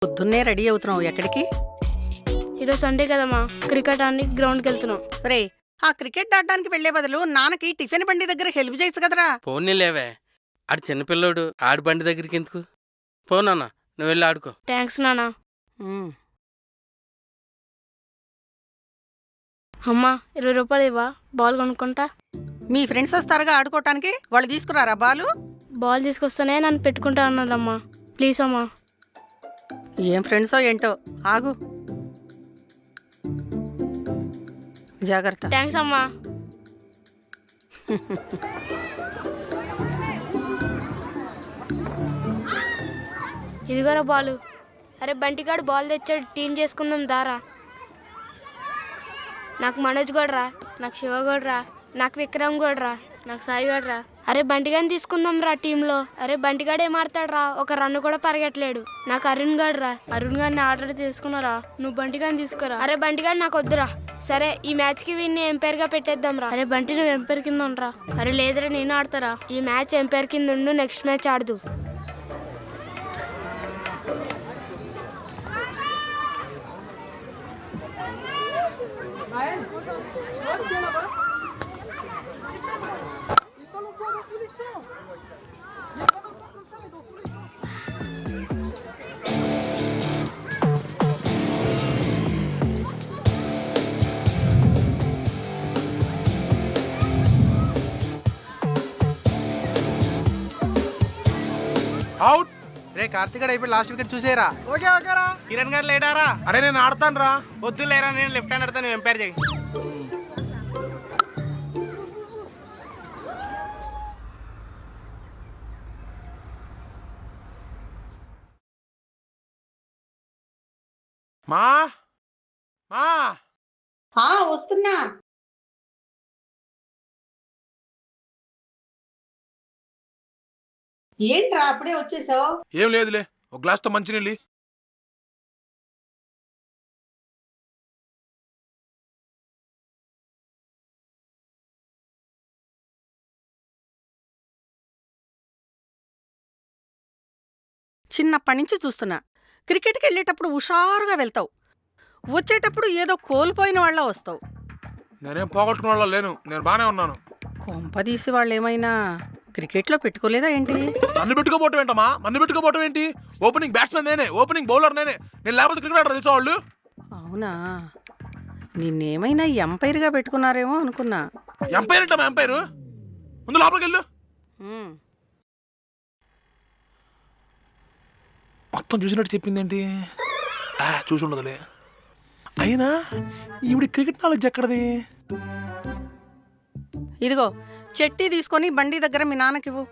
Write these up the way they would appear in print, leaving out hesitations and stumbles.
పొద్దున్నే రెడీ అవుతున్నావు ఎక్కడికి? ఈరోజు సండే కదమ్మా, క్రికెట్ ఆడి గ్రౌండ్కి వెళ్తున్నాం. రే, ఆ క్రికెట్ ఆడడానికి వెళ్లే బదులు నాన్నకి టిఫిన్ బండి దగ్గర హెల్ప్ చేయొచ్చు కదరా. పోనీ లేవే, ఆడు చిన్నపిల్లోడు, ఆడి బండి దగ్గరికి ఎందుకు? పోనన్నా, నువ్వు వెళ్ళి ఆడుకో. థ్యాంక్స్ నాన్న. ఉమ్, అమ్మా 20 రూపాయలు ఇవ్వా, బాల్ కొనుక్కుంటా. మీ ఫ్రెండ్స్ వస్తారుగా ఆడుకోవటానికి, వాళ్ళు తీసుకురారా బాలు? బాల్ తీసుకొస్తానే నన్ను పెట్టుకుంటా అన్నాడమ్మా, ప్లీజ్ అమ్మా. ఏం ఫ్రెండ్సో ఏంటో, ఆగు. జాగ్రత్త. థ్యాంక్స్ అమ్మా. ఇదిగోరా బాలు. అరే బంటిగాడు బాల్ తెచ్చాడు, టీం చేసుకుందాం దారా. నాకు మనోజ్ గోడ్రా, నాకు శివ గోడ్రా, నాకు విక్రమ్ గోడ్రా, నాకు సాయి గోడ్రా. అరే బంటిగాని తీసుకుందాం రా టీంలో. అరే బంటిగాడు ఏం ఆడతాడు రా, ఒక రన్ను కూడా పరిగెట్టలేడు. నాకు అరుణ్ గడ్రా. అరుణ్ గారిని ఆల్రెడీ తీసుకున్నారా, నువ్వు బంటిగాని తీసుకురా. అరే బంటిగాడు నాకు వద్దురా. సరే ఈ మ్యాచ్ కి వీడిని ఎంపైర్ గా పెట్టేద్దాం రా. అరే బంటి నువ్వు ఎంపైర్ కింద ఉండరా. అరే లేదురా నేను ఆడతారా. ఈ మ్యాచ్ ఎంపైర్ కింద ఉండు, నెక్స్ట్ మ్యాచ్ ఆడదు. అవుట్. రే కార్తిక్ అయిపోయి లాస్ట్ వికెట్ చూసేరా. ఓకే ఓకేరా. కిరణ్ గారు లేడారా? అరే నేను ఆడతాను రా. వద్దు లేరా, నేను లెఫ్ట్ హ్యాండ్ ఆడతాను, ఎంపైర్ చేయి. మా మా వస్తున్నా. ఏంట్రా అప్పుడే వచ్చేసావు? ఏం లేదులే, ఒక గ్లాస్ తో మంచినీళ్ళు. చిన్నప్పటి నుంచి చూస్తున్నా, క్రికెట్కి వెళ్ళేటప్పుడు హుషారుగా వెళ్తావు, వచ్చేటప్పుడు ఏదో కోల్పోయిన వాళ్ళ వస్తావు. నేనేం పోగొట్టుకున్న వాళ్ళ లేను, నేను బానే ఉన్నాను. కొంపదీసి వాళ్ళు ఏమైనా క్రికెట్లో పెట్టుకోలేదా ఏంటి? నన్ను పెట్టుకోపోవటం ఏంటమ్మా? నన్ను పెట్టుకోపోవటం ఏంటి? ఓపెనింగ్ బ్యాట్స్మెన్ నేనే, ఓపెనింగ్ బౌలర్ నేనే. నేను లేకపోతే క్రికెట్ ఆడరు తెలుసా వాళ్ళు? అవునా, నిన్నేమైనా ఎంపైర్గా పెట్టుకున్నారేమో అనుకున్నా. ఎంపైర్ ఏంటమ్మా ఎంపైరు? ముందు లోపలికి వెళ్ళు. ఉమ్, మొత్తం చూసినట్టు చెప్పిందేంటి? చూసి ఉండదులే. అయినా ఈవిడ క్రికెట్ నాలెడ్జ్ ఎక్కడది? ఇదిగో చెట్టి తీసుకొని బండి దగ్గర మీ నాన్నకివ్వు.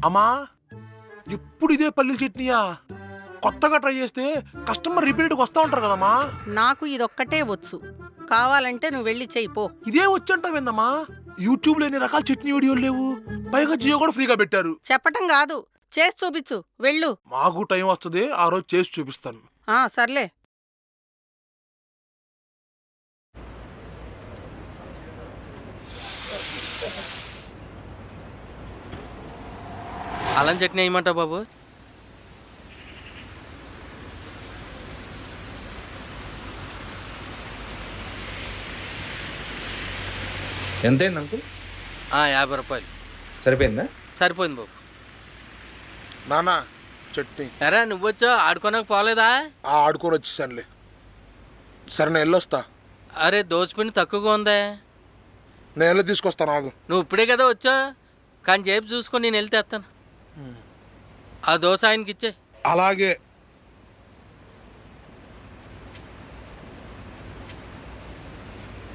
అమ్మా ఎప్పుడు ఇదే పల్లీల చట్నీయా? కొత్తగా ట్రై చేస్తే కస్టమర్ రిపీటెడ్గా వస్తూ ఉంటారు కదమ్మా. నాకు ఇదొక్కటే వచ్చు, కావాలంటే నువ్వు వెళ్ళి చెయ్యి పో. ఇదే వచ్చంటావేందమ్మా? యూట్యూబ్లో ఎన్ని రకాల చట్నీ వీడియోలు లేవు, పైగా జియో కూడా ఫ్రీగా పెట్టారు. చెప్పటం కాదు, చేసి చూపించు, వెళ్ళు. మాకు టైం వస్తుంది, ఆ రోజు చేసి చూపిస్తాను. సర్లే. అల్లం చట్నీ వేయమంటావు బాబు? ఎంతైంది అంకుల్? 50 రూపాయలు. సరిపోయిందా? సరిపోయింది బాబు. నానా చట్నీ. ఎరా నువ్వు వచ్చావు, ఆడుకోనకు పోలేదా? ఆడుకొని వచ్చేసానులే. సరే నేను వెళ్ళొస్తా. అరే దోసపిండి తక్కువగా ఉందే, నేను వెళ్ళి తీసుకొస్తాను, ఆగు. నువ్వు ఇప్పుడే కదా వచ్చావు, కానీ జేబు చూసుకొని నేను వెళ్తే వస్తాను. ఆ దోశ ఆయనకి ఇచ్చే. అలాగే.